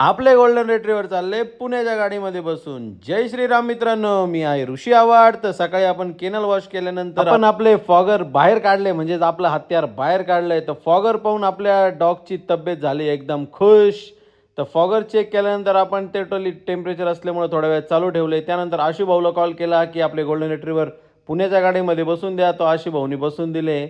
आपले गोल्डन रिट्रीव्हर चालले पुण्याच्या गाडीमध्ये बसून. जय श्रीराम मित्रांनो, मी आहे ऋषी आवाड. तर सकाळी आपण केनल वॉश केल्यानंतर आपण आपले फॉगर बाहेर काढले, म्हणजेच आपलं हत्यार बाहेर काढलंय. तर फॉगर पाहून आपल्या डॉगची तब्येत झाली एकदम खुश. तर फॉगर चेक केल्यानंतर आपण ते टोटली टेम्परेचर असल्यामुळे थोड्या वेळ चालू ठेवले. त्यानंतर आशू भाऊला कॉल केला की आपले गोल्डन रिट्रीव्हर पुण्याच्या गाडीमध्ये बसून द्या. तो आशू भाऊनी बसून दिले.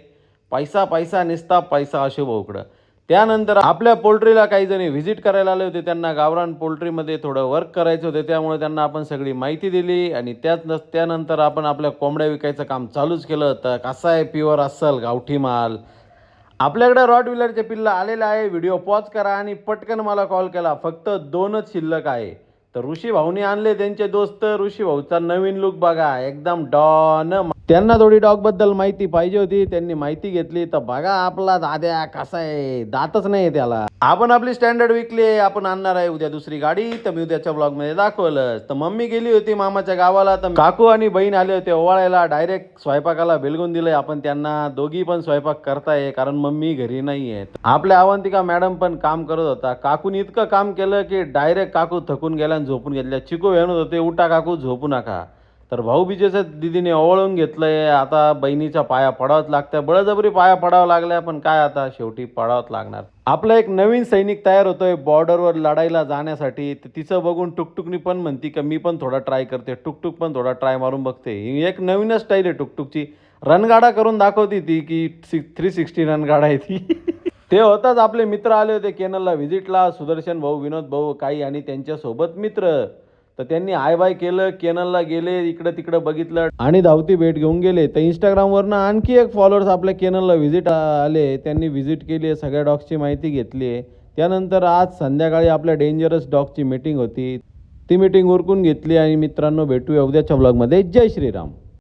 पैसा पैसा निस्ता पैसा आशू भाऊकडं. त्यानंतर आपल्या पोल्ट्रीला काही जणी व्हिजिट करायला आले होते. त्यांना गावरान पोल्ट्रीमध्ये थोडं वर्क करायचं होतं, त्यामुळे त्यांना आपण सगळी माहिती दिली. आणि त्यानंतर आपण आपल्या कोंबड्या विकायचं काम चालूच केलं. तर कसा आहे प्युअर अस्सल गावठी माल. आपल्याकडे रॉट व्हीलरचे पिल्लं आलेलं आहे. व्हिडिओ पॉज करा आणि पटकन मला कॉल केला. फक्त 2च शिल्लक आहे. तर ऋषी भाऊनी आणले त्यांचे दोस्त. ऋषी भाऊचा नवीन लुक बघा, एकदम डॉन. त्यांना थोडी डॉगबद्दल माहिती पाहिजे होती, त्यांनी माहिती घेतली. तर बघा आपला दाद्या कसा आहे, दातच नाही त्याला. आपण आपली स्टँडर्ड विकली. आपण आणणार आहे उद्या दुसरी गाडी. तर मी उद्याच्या ब्लॉगमध्ये दाखवलं. तर मम्मी गेली होती मामाच्या गावाला. तर काकू आणि बहीण आले होते ओवाळायला. डायरेक्ट स्वयंपाकाला बेलगून दिलंय आपण त्यांना. दोघी पण स्वयंपाक करताय, कारण मम्मी घरी नाही आहे. आपल्या अवंतिका मॅडम पण काम करत होता. काकून इतकं काम केलं की डायरेक्ट काकू थकून गेल्या आणि झोपून घेतल्या. चिकू म्हणत होते उठा काकू, झोपू नका. तर भाऊबीजेचं दिदीने ओवाळून घेतलंय. आता बहिणीच्या पाया पडावंच लागतं. बळजबरी पाया पडावं लागल्या, पण काय आता शेवटी पडावंच लागणार. आपला एक नवीन सैनिक तयार होतोय बॉर्डरवर लढायला जाण्यासाठी. तर तिचं बघून टुकटुकनी पण म्हणती की मी पण थोडा ट्राय करते. टुकटुक पण थोडा ट्राय मारून बघते. ही एक नवीनच स्टाईल आहे टुकटुकची. रणगाडा करून दाखवती ती की 360 रणगाडा आहे ती. ते होताच आपले मित्र आले होते केनलला व्हिजिटला. सुदर्शन भाऊ, विनोद भाऊ, काही आणि त्यांच्यासोबत मित्र. तर त्यांनी हाय बाय केलं. केनलला गेले, इकडं तिकडं बघितलं आणि धावती भेट घेऊन गेले. तर इंस्टाग्रामवरनं आणखी एक फॉलोअर्स आपल्या केनलला व्हिजिट आले. त्यांनी व्हिजिट केली आहे, सगळ्या डॉग्सची माहिती घेतली आहे. त्यानंतर आज संध्याकाळी आपल्या डेंजरस डॉगची मीटिंग होती. ती मीटिंग उरकून घेतली. आणि मित्रांनो, भेटूया उद्याच्या ब्लॉगमध्ये. जय श्रीराम.